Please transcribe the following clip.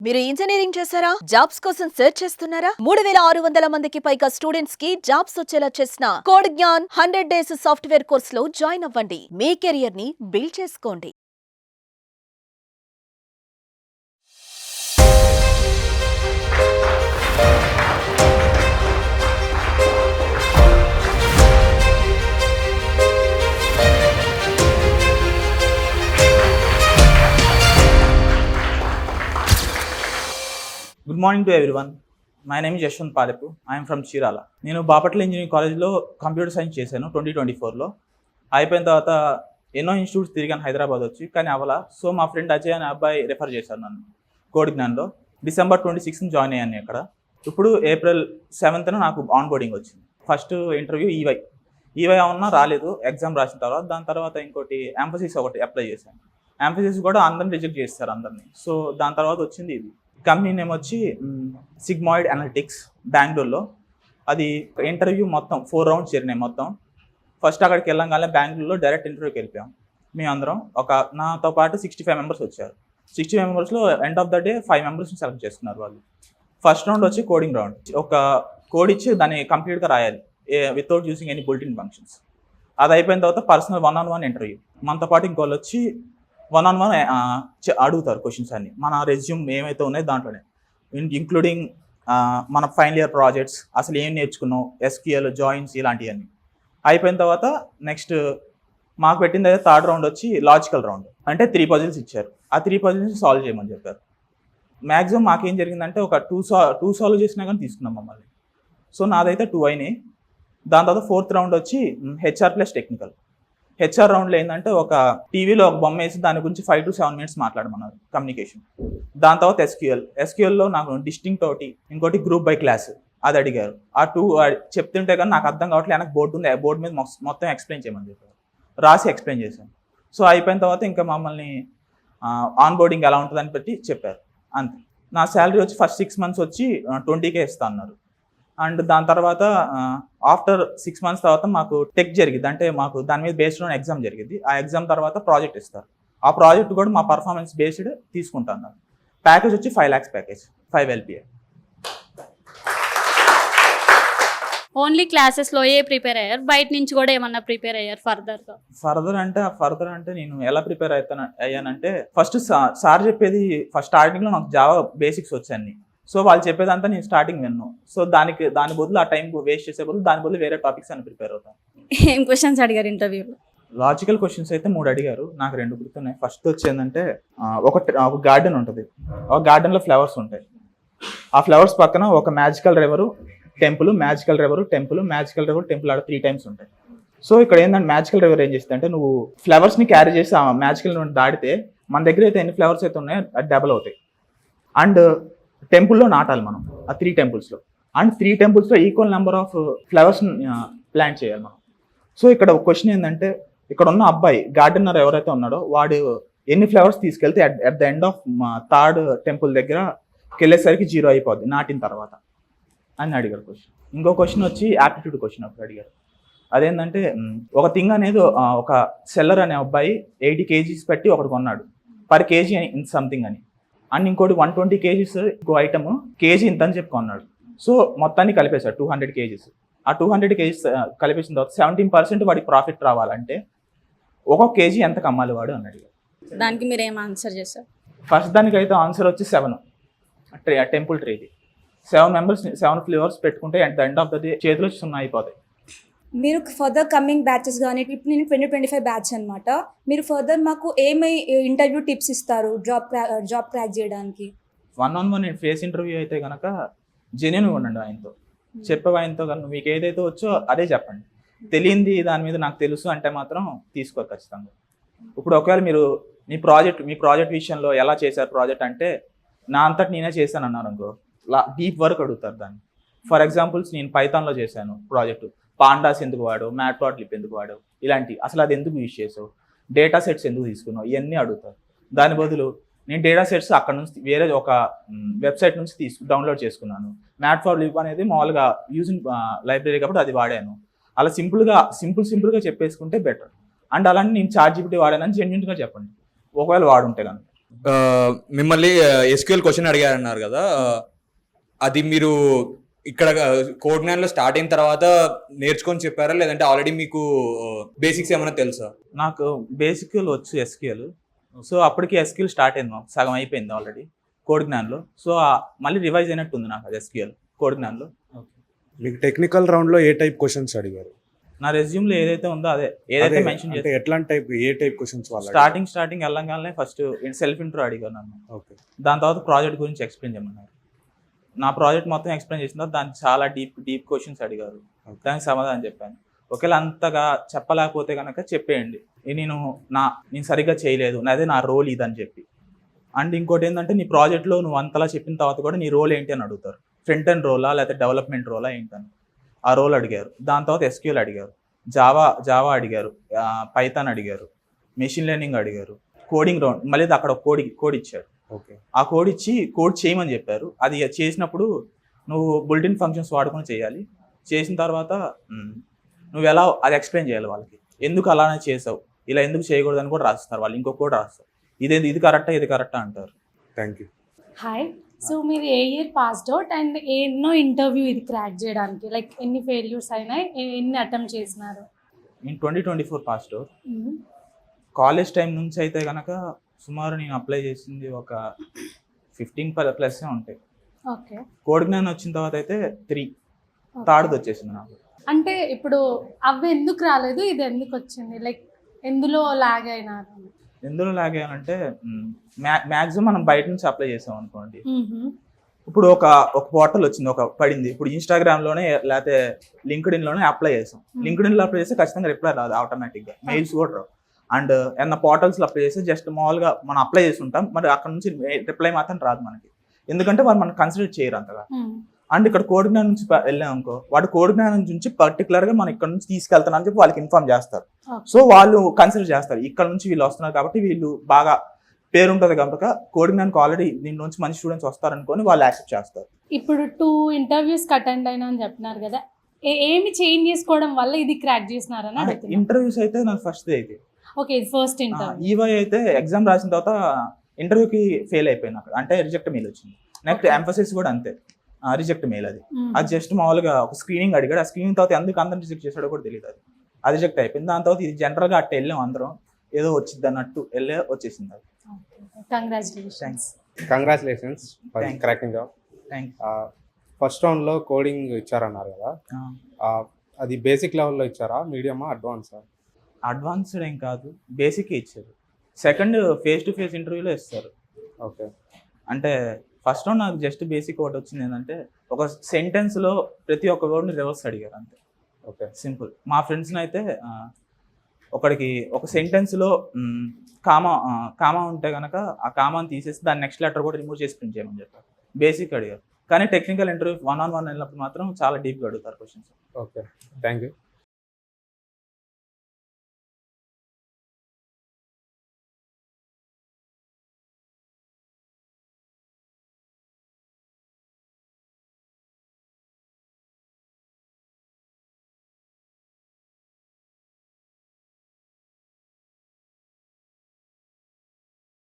మీరు ఇంజనీరింగ్ చేశారా? జాబ్స్ కోసం సెర్చ్ చేస్తున్నారా? 3600 మందికి పైగా స్టూడెంట్స్ కి జాబ్స్ వచ్చేలా చేసిన code Gyan 100 days software course లో జాయిన్ అవ్వండి. మీ కెరియర్ ని బిల్డ్ చేసుకోండి. Good morning to everyone. My name is Yashwant Palepu. I'm from Chirala. నేను బాపట్ల ఇంజనీరింగ్ కాలేజ్లో కంప్యూటర్ సైన్స్ చేశాను 2024లో. అయిపోయిన తర్వాత ఎన్నో ఇన్స్టిట్యూట్స్ తిరిగాను హైదరాబాద్ వచ్చి, కానీ అవ్వాల. సో మా ఫ్రెండ్ అజయ్ అనే అబ్బాయి రెఫర్ చేశారు నన్ను కోడ్ జ్ఞాన్లో. December 26 జాయిన్ అయ్యాను ఇక్కడ. ఇప్పుడు April 7th నాకు ఆన్ బోర్డింగ్ వచ్చింది. ఫస్ట్ ఇంటర్వ్యూ ఈవై అవునా రాలేదు, ఎగ్జామ్ రాసిన తర్వాత. దాని తర్వాత ఇంకోటి ఎంఫసిస్ ఒకటి అప్లై చేశాను. ఎంఫసిస్ కూడా అందరిని రిజెక్ట్ చేస్తారు అందరినీ. సో దాని తర్వాత వచ్చింది ఇది. కంపెనీ నేమ్ వచ్చి సిగ్మాయిడ్ అనలిటిక్స్, బెంగళూరులో. అది ఇంటర్వ్యూ మొత్తం 4 రౌండ్స్ జరిగినాయి మొత్తం. ఫస్ట్ అక్కడికి వెళ్ళంగానే బెంగళూరులో డైరెక్ట్ ఇంటర్వ్యూకి వెళ్ళిపోయాం. మేము అందరం నాతో పాటు 65 మెంబర్స్ వచ్చారు. 65 మెంబర్స్లో ఎండ్ ఆఫ్ ద డే 5 మెంబర్స్ని సెలెక్ట్ చేసుకున్నారు వాళ్ళు. ఫస్ట్ రౌండ్ వచ్చి కోడింగ్ రౌండ్. ఒక కోడ్ ఇచ్చి దాన్ని కంప్లీట్గా రాయాలి without using any built-in functions. అది అయిపోయిన తర్వాత పర్సనల్ 1-on-1 ఇంటర్వ్యూ. మనతో పాటు ఇంకోళ్ళు వచ్చి 1-on-1 అడుగుతారు క్వశ్చన్స్ అన్ని. మన రెజ్యూమ్ ఏమైతే ఉన్నాయో దాంట్లోనే, ఇంక్లూడింగ్ మన ఫైనల్ ఇయర్ ప్రాజెక్ట్స్, అసలు ఏం నేర్చుకున్నాం, SQL, జాయిన్స్, ఇలాంటివన్నీ. అయిపోయిన తర్వాత నెక్స్ట్ మాకు పెట్టింది అయితే థర్డ్ రౌండ్ వచ్చి లాజికల్ రౌండ్. అంటే 3 పజిల్స్ ఇచ్చారు. ఆ 3 పజిల్స్ సాల్వ్ చేయమని చెప్పారు. మ్యాక్సిమం మాకేం జరిగిందంటే ఒక 2 సాల్వ్ చేసినా కానీ తీసుకున్నాం మమ్మల్ని. సో నాదైతే 2 అయినాయి. దాని తర్వాత 4th రౌండ్ వచ్చి HR ప్లస్ టెక్నికల్. HR రౌండ్లో ఏంటంటే ఒక టీవీలో ఒక బొమ్మ వేసి దాని గురించి 5 to 7 minutes మాట్లాడమన్నారు, కమ్యూనికేషన్. దాని తర్వాత SQLలో నాకు డిస్టింక్ట్ ఒకటి, ఇంకోటి గ్రూప్ బై క్లాస్ అది అడిగారు. ఆ 2 చెప్తుంటే కానీ నాకు అర్థం కావట్లేదు. వెనక బోర్డు ఉంది, బోర్డు మీద మొత్తం ఎక్స్ప్లెయిన్ చేయమని చెప్పారు. రాసి ఎక్స్ప్లెయిన్ చేశాను. సో అయిపోయిన తర్వాత ఇంకా మమ్మల్ని ఆన్ బోర్డింగ్ ఎలా ఉంటుందని బట్టి చెప్పారు, అంతే. నా శాలరీ వచ్చి ఫస్ట్ 6 months వచ్చి 20K ఇస్తా అన్నారు. అండ్ దాని తర్వాత ఆఫ్టర్ 6 months తర్వాత మాకు టెక్ జరిగింది. అంటే మాకు దాని మీద బేస్డ్ ఆన్ ఎగ్జామ్ జరిగింది. ఆ ఎగ్జామ్ తర్వాత ప్రాజెక్ట్ ఇస్తారు. ఆ ప్రాజెక్ట్ కూడా మా పర్ఫార్మెన్స్ బేస్డ్ తీసుకుంటున్నారు. ప్యాకేజ్ వచ్చి 5 lakhs ప్యాకేజ్, 5 LPA. ఓన్లీ క్లాసెస్లో ప్రిపేర్ అయ్యారు, బయట నుంచి కూడా ఏమన్నా ప్రిపేర్ అయ్యారు ఫర్దర్ అంటే నేను ఎలా ప్రిపేర్ అయ్యానంటే ఫస్ట్ సార్ చెప్పేది ఫస్ట్ స్టార్టింగ్లో నాకు జావా బేసిక్స్ వచ్చాయి. సో వాళ్ళు చెప్పేదంతా నేను స్టార్టింగ్ విన్నాను. సో దాని బదులు ఆ టైం వేస్ట్ చేసే బదులు దాని బదులు వేరే టాపిక్స్ అని ప్రిపేర్ అవుతాను. ఏం క్వశ్చన్స్ అడిగారు ఇంటర్వ్యూలో? లాజికల్ క్వశ్చన్స్ అయితే 3 అడిగారు. నాకు 2 గుర్తున్నాయి. ఫస్ట్ వచ్చి ఏంటంటే ఒక గార్డెన్ ఉంటుంది. ఒక గార్డెన్లో ఫ్లవర్స్ ఉంటాయి. ఆ ఫ్లవర్స్ పక్కన ఒక magical river, temple, magical river, temple, magical river, temple ఆడ 3 times ఉంటాయి. సో ఇక్కడ ఏంటంటే మ్యాజికల్ రివర్ ఏం చేస్తుంది అంటే, నువ్వు ఫ్లవర్స్ని క్యారీ చేసి ఆ మ్యాజికల్ నుండి దాటితే మన దగ్గర అయితే ఎన్ని ఫ్లవర్స్ అయితే ఉన్నాయో అది డబల్ అవుతాయి. అండ్ టెంపుల్లో నాటాలి మనం ఆ 3 temples. And 3 temples equal number of flowers plant చేయాలి మనం. సో ఇక్కడ ఒక క్వశ్చన్ ఏంటంటే, ఇక్కడ ఉన్న అబ్బాయి గార్డెనర్ ఎవరైతే ఉన్నాడో వాడు ఎన్ని ఫ్లవర్స్ తీసుకెళ్తే at the end of 3rd temple దగ్గరకి వెళ్ళేసరికి 0 అయిపోద్ది నాటిన తర్వాత అని అడిగారు క్వశ్చన్. ఇంకో క్వశ్చన్ వచ్చి యాప్టిట్యూడ్ క్వశ్చన్ అప్పుడు అడిగారు. అదేంటంటే ఒక థింగ్ అనేది ఒక సెల్లర్ అనే అబ్బాయి 80 kgs పెట్టి ఒకటి కొన్నాడు, పర్ కేజీ ఇన్ సంథింగ్ అని. అండ్ ఇంకోటి 120 kgs ఇంకో ఐటమ్ కేజీ ఇంత అని చెప్పి కొన్నాడు. సో మొత్తాన్ని కలిపేశాడు 200 kgs. ఆ 200 kgs కలిపేసిన తర్వాత 17% వాడికి ప్రాఫిట్ రావాలంటే ఒక్కొక్క కేజీ ఎంత కమ్మాలి వాడు అని అడిగారు. దానికి మీరు ఏం ఆన్సర్ చేశారు? ఫస్ట్ దానికైతే ఆన్సర్ వచ్చి 7 టెంపుల్ ట్రీది. 7 members 7 ఫ్లేవర్స్ పెట్టుకుంటే at the end of the day చేతిలో 0 అయిపోతాయి. మీరు ఫర్దర్ కమింగ్ బ్యాచెస్ కానీ, ఇప్పుడు నేను 2025 బ్యాచ్ అనమాట. మీరు ఫర్దర్ మాకు ఏమై ఇంటర్వ్యూ టిప్స్ ఇస్తారు జాబ్ క్రాక్ చేయడానికి? 1-on-1 ఫేస్ ఇంటర్వ్యూ అయితే కనుక జెన్యూన్గా ఉండండి. ఆయనతో ఆయనతో కనుక మీకు ఏదైతే వచ్చో అదే చెప్పండి. తెలియంది దాని మీద నాకు తెలుసు అంటే మాత్రం తీసుకోరు ఖచ్చితంగా. ఇప్పుడు ఒకవేళ మీరు మీ ప్రాజెక్ట్ విషయంలో ఎలా చేశారు ప్రాజెక్ట్ అంటే, నా అంతటి నేనే చేశాను అన్నారు అనుకో, డీప్ వర్క్ అడుగుతారు దాన్ని. ఫర్ ఎగ్జాంపుల్స్ నేను పైథాన్లో చేశాను ప్రాజెక్టు, పాండాస్ ఎందుకు వాడావు, మ్యాట్ప్లాట్లిప్ ఎందుకు వాడావు, ఇలాంటి అసలు అది ఎందుకు యూజ్ చేసావు, డేటా సెట్స్ ఎందుకు తీసుకున్నావు, ఇవన్నీ అడుగుతారు. దాని బదులు నేను డేటా సెట్స్ అక్కడ నుంచి వేరే ఒక వెబ్సైట్ నుంచి డౌన్లోడ్ చేసుకున్నాను, మ్యాట్ప్లాట్లిప్ అనేది మామూలుగా యూజింగ్ లైబ్రరీ కాబట్టి అది వాడాను, అలా సింపుల్గా చెప్పేసుకుంటే బెటర్. అండ్ అలాంటి నేను ChatGPT వాడానని జెన్యూన్గా చెప్పండి ఒకవేళ వాడుంటే కనుక. మిమ్మల్ని ఎస్క్యూఎల్ క్వశ్చన్ అడిగారన్నారు కదా, అది మీరు ఇక్కడ కోడ్ జ్ఞాన్లో స్టార్ట్ అయిన తర్వాత నేర్చుకొని చెప్పారా, లేదంటే ఆల్రెడీ మీకు బేసిక్స్ ఏమైనా తెలుసా? నాకు బేసిక్లు వచ్చు ఎస్క్యూఎల్. సో అప్పటికి ఎస్క్యూఎల్ స్టార్ట్ అయింది, మాకు సగం అయిపోయింది ఆల్రెడీ కోడ్ జ్ఞాన్లో. సో మళ్ళీ రివైజ్ అయినట్టు ఉంది నాకు అది ఎస్క్యూఎల్ కోడ్ జ్ఞాన్లో. మీకు టెక్నికల్ రౌండ్ లో ఏ టైప్ క్వశ్చన్స్ అడిగారు? నా రెజ్యూమ్లో ఏదైతే ఉందో అదే ఏదైతే మెన్షన్ అంటే ఎట్లాంటి టైప్, ఏ టైప్ క్వశ్చన్స్ వాళ్ళు? స్టార్టింగ్ వెళ్ళగానే ఫస్ట్ సెల్ఫ్ ఇంట్రో అడిగాను నన్ను. ఓకే. దాని తర్వాత ప్రాజెక్ట్ గురించి ఎక్స్ప్లెయిన్ చేయమన్నారు. నా ప్రాజెక్ట్ మొత్తం ఎక్స్ప్లెయిన్ చేసిన తర్వాత దానికి చాలా డీప్ క్వశ్చన్స్ అడిగారు. దానికి సమాధానం చెప్పాను. ఒకవేళ అంతగా చెప్పలేకపోతే కనుక చెప్పేయండి, నేను సరిగ్గా చేయలేదు, అదే నా రోల్ ఇదని చెప్పి. అండ్ ఇంకోటి ఏంటంటే నీ ప్రాజెక్ట్లో నువ్వు అంతలా చెప్పిన తర్వాత కూడా నీ రోల్ ఏంటి అని అడుగుతారు. ఫ్రంట్ ఎండ్ రోలా లేకపోతే డెవలప్మెంట్ రోలా ఏంటని ఆ రోల్ అడిగారు. దాని తర్వాత ఎస్క్యూఎల్ అడిగారు, జావా అడిగారు, పైథాన్ అడిగారు, మెషిన్ లెర్నింగ్ అడిగారు, కోడింగ్ రౌండ్ మళ్ళీ అక్కడ కోడ్ ఇచ్చారు. ఓకే. ఆ కోడ్ ఇచ్చి కోడ్ చేయమని చెప్పారు. అది చేసినప్పుడు నువ్వు బుల్టిన్ ఫంక్షన్స్ వాడుకొని చేయాలి. చేసిన తర్వాత నువ్వు ఎలా అది ఎక్స్ప్లెయిన్ చేయాలి వాళ్ళకి, ఎందుకు అలానే చేసావు, ఇలా ఎందుకు చేయకూడదని కూడా రాస్తారు వాళ్ళు. ఇంకో కోడ్ రాస్తారు, ఇది కరెక్టా అంటారు. Thank you. హాయ్, సో మీరు ఏ ఇయర్ పాస్డ్ అవుట్ అండ్ ఎన్నో ఇంటర్వ్యూ ఇది క్రాక్ చేయడానికి, లైక్ ఎన్ని ఫెయిల్యూర్స్ అయినాయి, ఎన్ని అటెంప్ట్ చేసినారు? నేను 2024 పాస్డ్ అవుట్. కాలేజ్ టైం నుంచి అయితే కనుక సుమారు నేను అప్లై చేసింది ఒక 15+ ఉంటాయి. ఓకే. కోడ్ జ్ఞానం వచ్చిన తర్వాత అయితే 3 థర్డ్ది వచ్చేసింది నాకు. అంటే ఇప్పుడు అవి ఎందుకు రాలేదు, ఇది ఎందుకు వచ్చింది, లైక్ ఎందులో లాగ్ అయినారు? ఎందులో లాగానంటే మ్యాక్సిమం మనం బయట నుంచి అప్లై చేసాం అనుకోండి. ఇప్పుడు ఒక పోర్టల్ వచ్చింది, పడింది. ఇప్పుడు ఇన్స్టాగ్రామ్లోనే లేకపోతే లింక్డ్ఇన్లోనే అప్లై చేసాం. లింక్డ్ఇన్లో అప్లై చేస్తే ఖచ్చితంగా రిప్లై రాదు ఆటోమేటిక్గా, మెయిల్స్ కూడా రావు. అండ్ ఏమన్నా పోర్టల్స్లో అప్లై చేస్తే జస్ట్ మామూలుగా మనం అప్లై చేసి ఉంటాం, మరి అక్కడ నుంచి రిప్లై మాత్రం రాదు మనకి, ఎందుకంటే వాళ్ళు మనం కన్సిడర్ చేయరు అంతగా. అండ్ ఇక్కడ కోడ్ జ్ఞానం నుంచి వెళ్ళాం అనుకో, వాడు కోడ్ జ్ఞానం నుంచి పర్టికులర్గా మనం ఇక్కడ నుంచి తీసుకెళ్తాను అని చెప్పి వాళ్ళకి ఇన్ఫార్మ్ చేస్తారు. సో వాళ్ళు కన్సిడర్ చేస్తారు, ఇక్కడ నుంచి వీళ్ళు వస్తున్నారు కాబట్టి వీళ్ళు బాగా పేరు ఉంటుంది కనుక కోడ్ జ్ఞానికి ఆల్రెడీ దీని నుంచి మంచి స్టూడెంట్స్ వస్తారనుకొని వాళ్ళు యాక్సెప్ట్ చేస్తారు. ఇప్పుడు 2 ఇంటర్వ్యూస్ అటెండ్ అయినా అని చెప్తున్నారు కదా, ఏమి చేంజ్ చేసుకోవడం వల్ల ఇది క్రాక్ చేసినారని అడుగుతున్నారు. ఇంటర్వ్యూస్ అయితే నాకు ఫస్ట్ అయితే ఓకే, ఇది ఫస్ట్ ఇంటర్వ్యూ. ఈవై అయితే ఎగ్జామ్ రాసిన తర్వాత ఇంటర్వ్యూకి ఫెయిల్ అయిపోయింది అక్కడ, అంటే రిజెక్ట్ మెయిల్ వచ్చింది. నెక్స్ట్ ఎంఫసిస్ కూడా అంతే, రిజెక్ట్ మెయిల్. అది జస్ట్ మామూలుగా ఒక స్క్రీనింగ్ అడిగాడు. ఆ స్క్రీనింగ్ తర్వాత ఎందుకు అందరం రిజెక్ట్ చేశాడో కూడా తెలియదు, అది రిజెక్ట్ అయిపోయింది. దాని తర్వాత ఇది జనరల్గా అట్ట వెళ్ళాం అందరం, ఏదో వచ్చింది అన్నట్టు వచ్చేసింది అది. Congratulations for Thanks. Cracking job. Thank first round లో కోడింగ్ ఇచ్చారన్నారు కదా, అది బేసిక్ లెవెల్లో ఇచ్చారా, మీడియమా, అడ్వాన్సా? అడ్వాన్స్డ్ ఏం కాదు, బేసిక్ ఇచ్చారు. సెకండ్ ఫేస్ టు ఫేస్ ఇంటర్వ్యూలో ఇస్తారు. ఓకే. అంటే ఫస్ట్ రౌండ్ నాకు జస్ట్ బేసిక్ ఒకటి వచ్చింది, ఏంటంటే ఒక సెంటెన్స్లో ప్రతి ఒక్క వర్డ్ని రివర్స్ అడిగారు అంతే. ఓకే. సింపుల్. మా ఫ్రెండ్స్ని అయితే ఒకడికి ఒక సెంటెన్స్లో కామా ఉంటే కనుక ఆ కామాని తీసేసి దాని నెక్స్ట్ లెటర్ కూడా రిమూవ్ చేసి ప్రింట్ చేయమని చెప్పారు. బేసిక్ అడిగారు. కానీ టెక్నికల్ ఇంటర్వ్యూ 1-on-1 వెళ్ళినప్పుడు మాత్రం చాలా డీప్గా అడుగుతారు క్వశ్చన్స్. Okay, thank you.